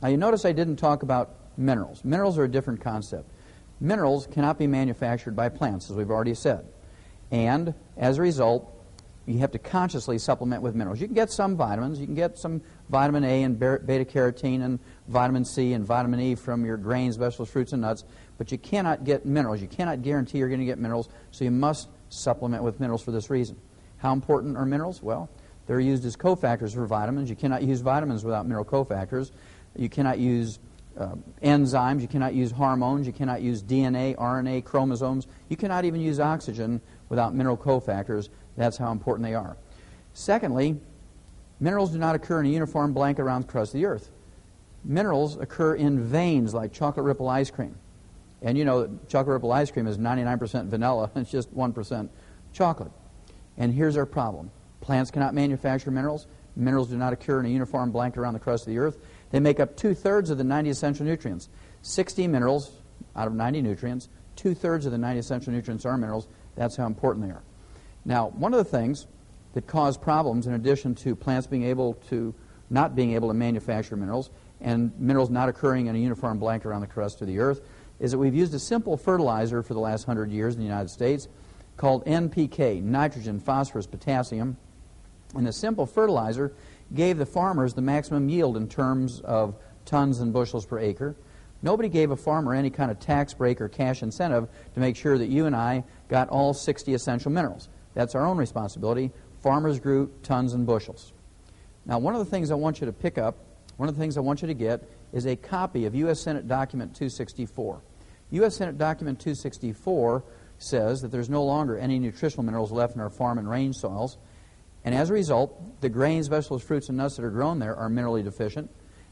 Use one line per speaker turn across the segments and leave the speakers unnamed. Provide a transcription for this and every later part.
Now you notice I didn't talk about minerals. Minerals are a different concept. Minerals cannot be manufactured by plants, as we've already said. And as a result, you have to consciously supplement with minerals. You can get some vitamins. You can get some vitamin A and beta-carotene and vitamin C and vitamin E from your grains, vegetables, fruits, and nuts, but you cannot get minerals. You cannot guarantee you're going to get minerals, so you must supplement with minerals for this reason. How important are minerals? Well, they're used as cofactors for vitamins. You cannot use vitamins without mineral cofactors. You cannot use enzymes. You cannot use hormones. You cannot use DNA, RNA, chromosomes. You cannot even use oxygen without mineral cofactors. That's how important they are. Secondly, minerals do not occur in a uniform blanket around the crust of the earth. Minerals occur in veins like chocolate ripple ice cream. And you know that chocolate ripple ice cream is 99% vanilla. It's just 1% chocolate. And here's our problem. Plants cannot manufacture minerals. Minerals do not occur in a uniform blanket around the crust of the earth. They make up 2/3 of the 90 essential nutrients. 60 minerals out of 90 nutrients. 2/3 of the 90 essential nutrients are minerals. That's how important they are. Now, one of the things that cause problems, in addition to plants not being able to manufacture minerals and minerals not occurring in a uniform blanket around the crust of the earth, is that we've used a simple fertilizer for the last 100 years in the United States called NPK, nitrogen, phosphorus, potassium. And the simple fertilizer gave the farmers the maximum yield in terms of tons and bushels per acre. Nobody gave a farmer any kind of tax break or cash incentive to make sure that you and I got all 60 essential minerals. That's our own responsibility. Farmers grew tons and bushels. Now, one of the things I want you to pick up, one of the things I want you to get, is a copy of U.S. Senate Document 264. U.S. Senate Document 264 says that there's no longer any nutritional minerals left in our farm and range soils, and as a result, the grains, vegetables, fruits, and nuts that are grown there are minerally deficient,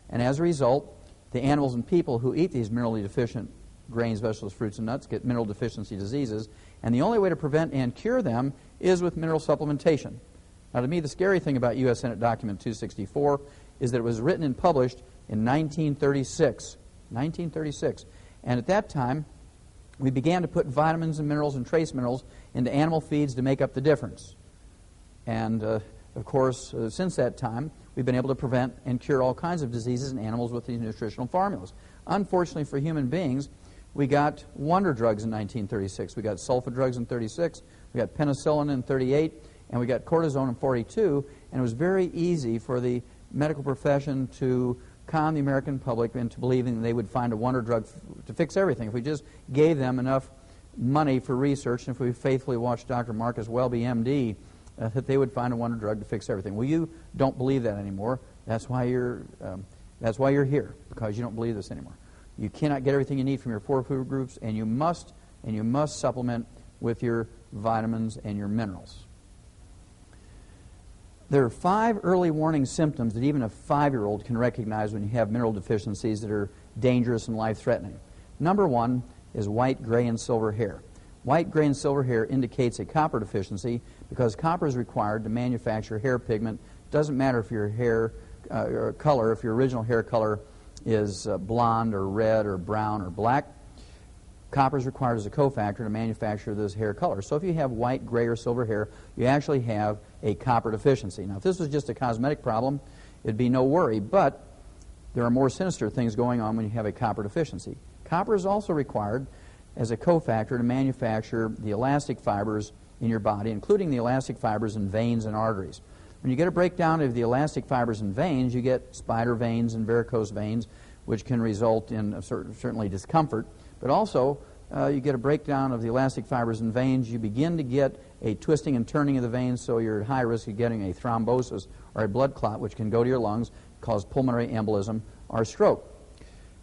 and as a result, the animals and people who eat these minerally deficient grains, vegetables, fruits, and nuts get mineral deficiency diseases, and the only way to prevent and cure them is with mineral supplementation. Now, to me, the scary thing about U.S. Senate Document 264 is that it was written and published in 1936. 1936. And at that time, we began to put vitamins and minerals and trace minerals into animal feeds to make up the difference. And, of course, since that time, we've been able to prevent and cure all kinds of diseases in animals with these nutritional formulas. Unfortunately for human beings, we got wonder drugs in 1936. We got sulfa drugs in 36. We got penicillin in 38. And we got cortisone in 42. And it was very easy for the medical profession to con the American public into believing that they would find a wonder drug to fix everything. If we just gave them enough money for research, and if we faithfully watched Dr. Marcus Welby, M.D., that they would find a wonder drug to fix everything. Well, you don't believe that anymore. That's why you're here, because you don't believe this anymore. You cannot get everything you need from your four food groups, and you must supplement with your vitamins and your minerals. There are 5 early warning symptoms that even a 5-year-old can recognize when you have mineral deficiencies that are dangerous and life-threatening. Number 1 is white, gray, and silver hair. White, gray, and silver hair indicates a copper deficiency because copper is required to manufacture hair pigment. Doesn't matter if your hair color, if your original hair color is blonde or red or brown or black. Copper is required as a cofactor to manufacture this hair color. So if you have white, gray, or silver hair, you actually have a copper deficiency. Now, if this was just a cosmetic problem, it'd be no worry, but there are more sinister things going on when you have a copper deficiency. Copper is also required as a cofactor to manufacture the elastic fibers in your body, including the elastic fibers in veins and arteries. When you get a breakdown of the elastic fibers in veins, you get spider veins and varicose veins, which can result in certainly discomfort. But also, you get a breakdown of the elastic fibers in veins. You begin to get a twisting and turning of the veins, so you're at high risk of getting a thrombosis or a blood clot, which can go to your lungs, cause pulmonary embolism or stroke.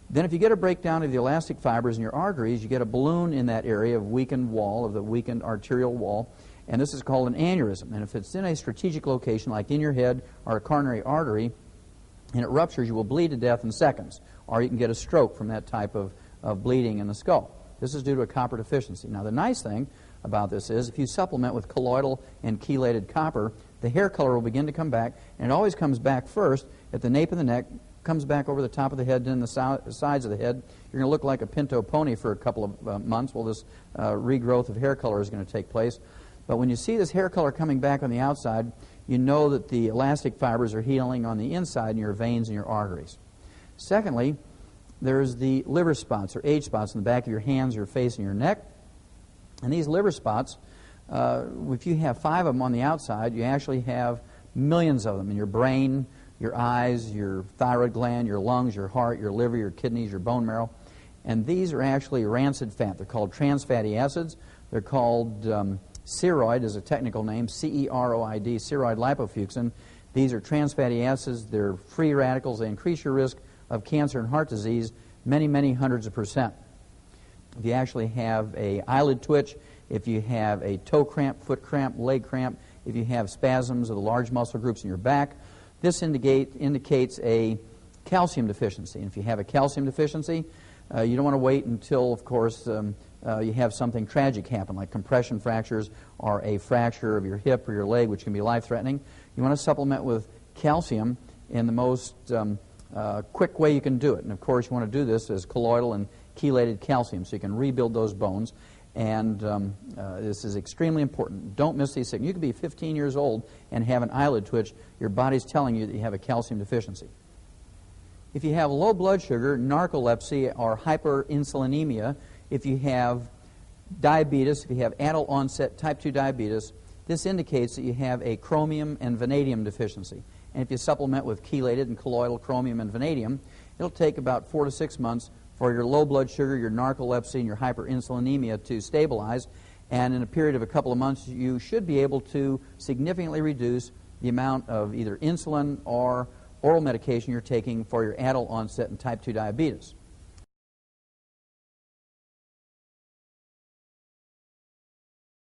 Then if you get a breakdown of the elastic fibers in your arteries, you get a balloon in that area of weakened wall, of the weakened arterial wall, and this is called an aneurysm. And if it's in a strategic location, like in your head or a coronary artery, and it ruptures, you will bleed to death in seconds, or you can get a stroke from that type of bleeding in the skull. This is due to a copper deficiency. Now, the nice thing about this is if you supplement with colloidal and chelated copper, the hair color will begin to come back, and it always comes back first at the nape of the neck, comes back over the top of the head, then the sides of the head. You're going to look like a pinto pony for a couple of months while this regrowth of hair color is going to take place. But when you see this hair color coming back on the outside, you know that the elastic fibers are healing on the inside in your veins and your arteries. Secondly, there's the liver spots or age spots in the back of your hands, your face, and your neck. And these liver spots, if you have 5 of them on the outside, you actually have millions of them in your brain, your eyes, your thyroid gland, your lungs, your heart, your liver, your kidneys, your bone marrow. And these are actually rancid fat. They're called trans fatty acids. They're called ceroid is a technical name, C-E-R-O-I-D, ceroid lipofusin. These are trans fatty acids. They're free radicals. They increase your risk of cancer and heart disease many, many hundreds of %. If you actually have a eyelid twitch, if you have a toe cramp, foot cramp, leg cramp, if you have spasms of the large muscle groups in your back, this indicates a calcium deficiency. And if you have a calcium deficiency, you don't want to wait until, of course, you have something tragic happen, like compression fractures or a fracture of your hip or your leg, which can be life-threatening. You want to supplement with calcium in the most quick way you can do it. And, of course, you want to do this as colloidal and chelated calcium, so you can rebuild those bones. And this is extremely important. Don't miss these signals. You could be 15 years old and have an eyelid twitch. Your body's telling you that you have a calcium deficiency. If you have low blood sugar, narcolepsy, or hyperinsulinemia, if you have diabetes, if you have adult onset type 2 diabetes, this indicates that you have a chromium and vanadium deficiency. And if you supplement with chelated and colloidal chromium and vanadium, it'll take about 4 to 6 months for your low blood sugar, your narcolepsy, and your hyperinsulinemia to stabilize. And in a period of a couple of months, you should be able to significantly reduce the amount of either insulin or oral medication you're taking for your adult onset and type 2 diabetes.